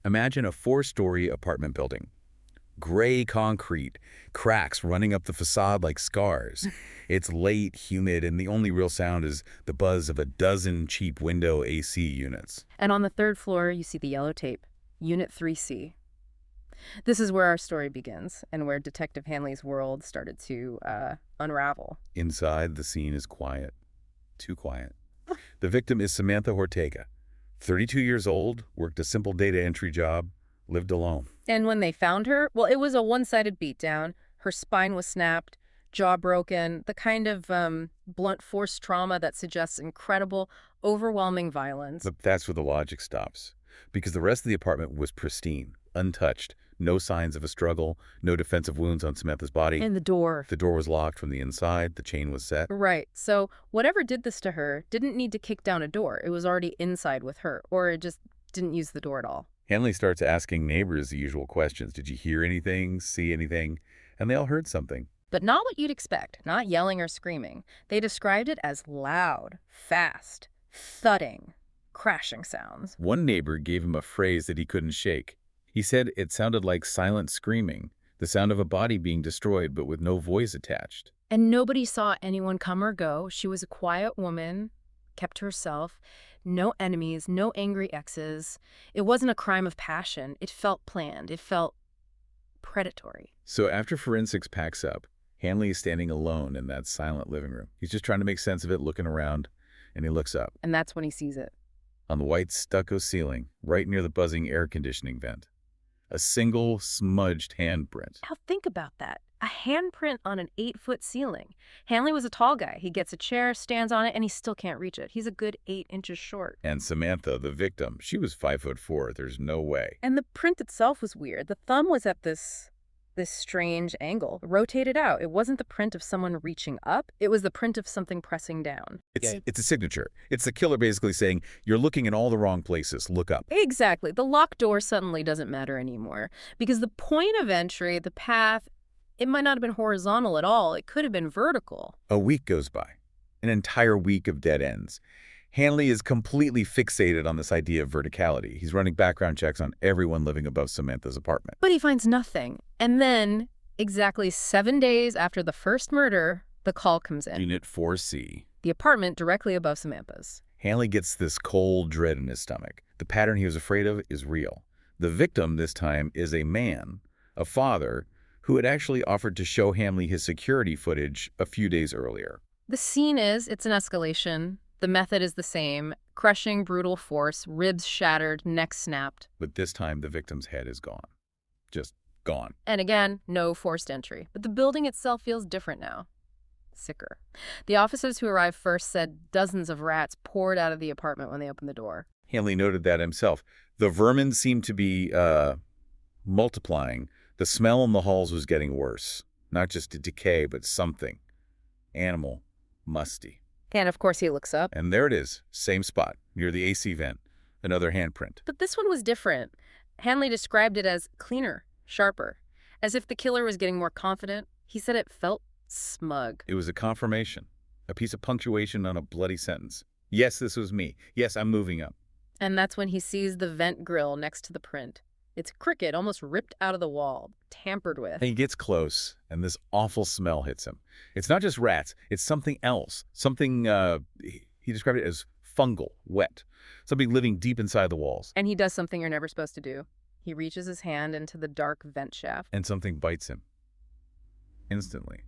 Imagine a 4-story apartment building. Gray concrete, cracks running up the facade like scars. It's late, humid, and the only real sound is the buzz of a dozen cheap window AC units. And on the third floor, you see the yellow tape, Unit 3C. This is where our story begins and where Detective Hanley's world started to unravel. Inside, the scene is quiet. Too quiet. The victim is Samantha Ortega. 32 years old, worked a simple data entry job, lived alone. And when they found her, well, it was a one-sided beatdown. Her spine was snapped, jaw broken, the kind of blunt force trauma that suggests incredible, overwhelming violence. But that's where the logic stops. Because the rest of the apartment was pristine, untouched, no signs of a struggle, no defensive wounds on Samantha's body. And the door. The door was locked from the inside, the chain was set. Right. So whatever did this to her didn't need to kick down a door. It was already inside with her, or it just didn't use the door at all. Hanley starts asking neighbors the usual questions. Did you hear anything, see anything? And they all heard something. But not what you'd expect, not yelling or screaming. They described it as loud, fast, thudding, crashing sounds. One neighbor gave him a phrase that he couldn't shake. He said it sounded like silent screaming, the sound of a body being destroyed but with no voice attached. And nobody saw anyone come or go. She was a quiet woman, kept to herself, no enemies, no angry exes. It wasn't a crime of passion. It felt planned. It felt predatory. So after forensics packs up, Hanley is standing alone in that silent living room. He's just trying to make sense of it, looking around, and he looks up. And that's when he sees it. On the white stucco ceiling, right near the buzzing air conditioning vent, a single smudged handprint. Now think about that. A handprint on an 8-foot ceiling. Hanley was a tall guy. He gets a chair, stands on it, and he still can't reach it. He's a good 8 inches short. And Samantha, the victim, she was 5'4". There's no way. And the print itself was weird. The thumb was at this strange angle, rotated out. It wasn't the print of someone reaching up. It was the print of something pressing down. It's a signature. It's the killer basically saying, you're looking in all the wrong places. Look up. Exactly. The locked door suddenly doesn't matter anymore because the point of entry, the path, it might not have been horizontal at all. It could have been vertical. A week goes by. An entire week of dead ends. Hanley is completely fixated on this idea of verticality. He's running background checks on everyone living above Samantha's apartment. But he finds nothing. And then, exactly 7 days after the first murder, the call comes in. Unit 4C. The apartment directly above Samantha's. Hanley gets this cold dread in his stomach. The pattern he was afraid of is real. The victim this time is a man, a father, who had actually offered to show Hanley his security footage a few days earlier. The scene it's an escalation. The method is the same. Crushing, brutal force, ribs shattered, neck snapped. But this time, the victim's head is gone. Just gone. And again, no forced entry. But the building itself feels different now. Sicker. The officers who arrived first said dozens of rats poured out of the apartment when they opened the door. Hanley noted that himself. The vermin seemed to be multiplying. The smell in the halls was getting worse. Not just a decay, but something. Animal. Musty. And of course he looks up. And there it is. Same spot. Near the AC vent. Another handprint. But this one was different. Hanley described it as cleaner, sharper. As if the killer was getting more confident. He said it felt smug. It was a confirmation. A piece of punctuation on a bloody sentence. Yes, this was me. Yes, I'm moving up. And that's when he sees the vent grill next to the print. It's crooked, almost ripped out of the wall, tampered with. And he gets close, and this awful smell hits him. It's not just rats. It's something else. Something, he described it as fungal, wet. Something living deep inside the walls. And he does something you're never supposed to do. He reaches his hand into the dark vent shaft. And something bites him. Instantly.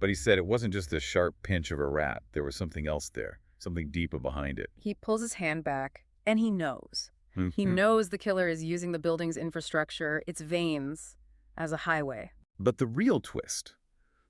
But he said it wasn't just a sharp pinch of a rat. There was something else there. Something deeper behind it. He pulls his hand back, and he knows. He knows the killer is using the building's infrastructure, its veins, as a highway. But the real twist,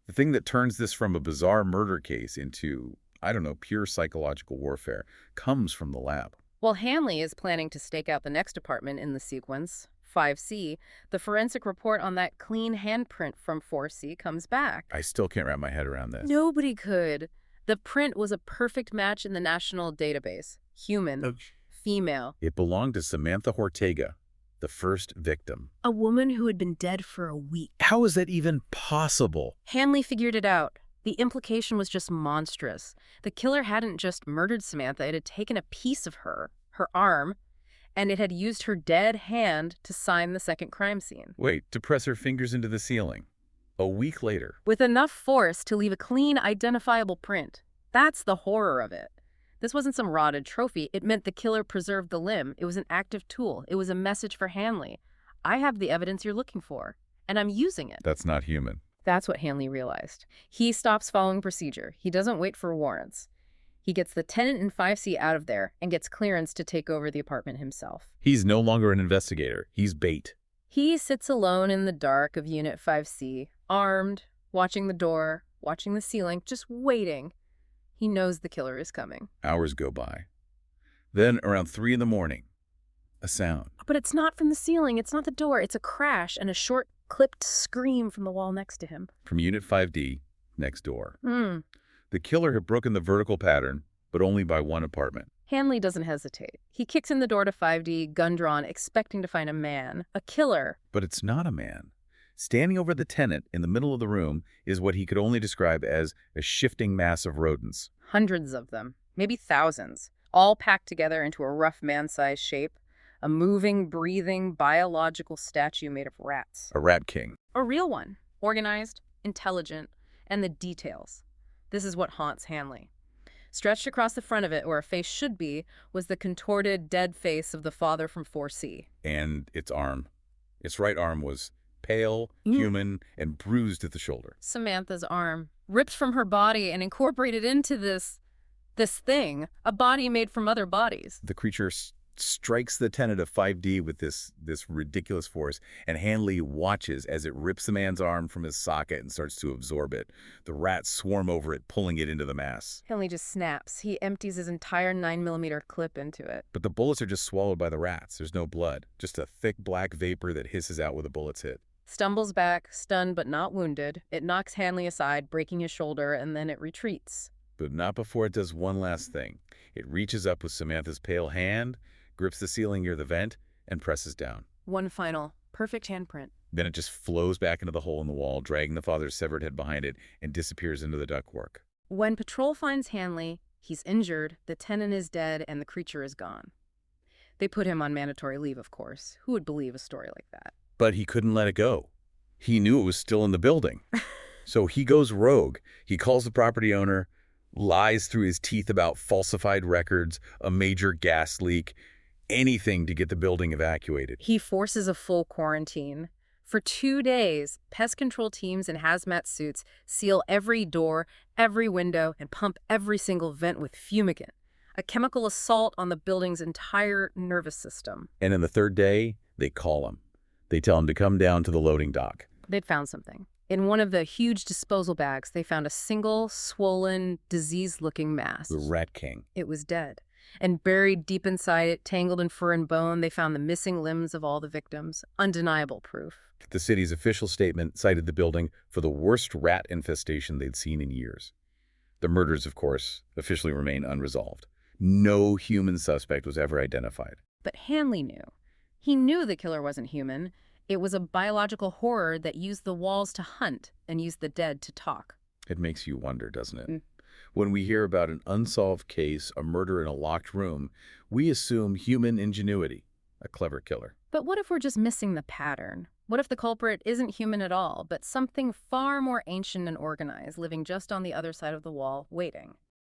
the thing that turns this from a bizarre murder case into, I don't know, pure psychological warfare, comes from the lab. While Hanley is planning to stake out the next apartment in the sequence, 5C, the forensic report on that clean handprint from 4C comes back. I still can't wrap my head around this. Nobody could. The print was a perfect match in the national database. Human. Female. It belonged to Samantha Ortega, the first victim. A woman who had been dead for a week. How is that even possible? Hanley figured it out. The implication was just monstrous. The killer hadn't just murdered Samantha, it had taken a piece of her, her arm, and it had used her dead hand to sign the second crime scene. Wait, to press her fingers into the ceiling. A week later. With enough force to leave a clean, identifiable print. That's the horror of it. This wasn't some rotted trophy. It meant the killer preserved the limb. It was an active tool. It was a message for Hanley. I have the evidence you're looking for, and I'm using it. That's not human. That's what Hanley realized. He stops following procedure. He doesn't wait for warrants. He gets the tenant in 5C out of there and gets clearance to take over the apartment himself. He's no longer an investigator. He's bait. He sits alone in the dark of Unit 5C, armed, watching the door, watching the ceiling, just waiting. He knows the killer is coming. Hours go by. Then, around 3 in the morning, a sound. But it's not from the ceiling. It's not the door. It's a crash and a short, clipped scream from the wall next to him. From Unit 5D, next door. The killer had broken the vertical pattern, but only by one apartment. Hanley doesn't hesitate. He kicks in the door to 5D, gun drawn, expecting to find a man, a killer. But it's not a man. Standing over the tenant in the middle of the room is what he could only describe as a shifting mass of rodents. Hundreds of them, maybe thousands, all packed together into a rough man-sized shape. A moving, breathing, biological statue made of rats. A rat king. A real one. Organized, intelligent, and the details. This is what haunts Hanley. Stretched across the front of it, where a face should be, was the contorted, dead face of the father from 4C. And its arm. Its right arm was pale, human, and bruised at the shoulder. Samantha's arm, ripped from her body and incorporated into this thing, a body made from other bodies. The creature strikes the tenant of 5D with this ridiculous force, and Hanley watches as it rips the man's arm from his socket and starts to absorb it. The rats swarm over it, pulling it into the mass. Hanley just snaps. He empties his entire 9mm clip into it. But the bullets are just swallowed by the rats. There's no blood, just a thick black vapor that hisses out where the bullets hit. Stumbles back, stunned but not wounded. It knocks Hanley aside, breaking his shoulder, and then it retreats. But not before it does one last thing. It reaches up with Samantha's pale hand, grips the ceiling near the vent, and presses down. One final, perfect handprint. Then it just flows back into the hole in the wall, dragging the father's severed head behind it, and disappears into the ductwork. When patrol finds Hanley, he's injured, the tenant is dead, and the creature is gone. They put him on mandatory leave, of course. Who would believe a story like that? But he couldn't let it go. He knew it was still in the building. So he goes rogue. He calls the property owner, lies through his teeth about falsified records, a major gas leak, anything to get the building evacuated. He forces a full quarantine. For 2 days, pest control teams in hazmat suits seal every door, every window, and pump every single vent with fumigant, a chemical assault on the building's entire nervous system. And on the 3rd day, they call him. They tell him to come down to the loading dock. They'd found something. In one of the huge disposal bags, they found a single, swollen, diseased-looking mass. The Rat King. It was dead. And buried deep inside it, tangled in fur and bone, they found the missing limbs of all the victims. Undeniable proof. The city's official statement cited the building for the worst rat infestation they'd seen in years. The murders, of course, officially remain unresolved. No human suspect was ever identified. But Hanley knew. He knew the killer wasn't human. It was a biological horror that used the walls to hunt and used the dead to talk. It makes you wonder, doesn't it? When we hear about an unsolved case, a murder in a locked room, we assume human ingenuity, a clever killer. But what if we're just missing the pattern? What if the culprit isn't human at all, but something far more ancient and organized, living just on the other side of the wall, waiting?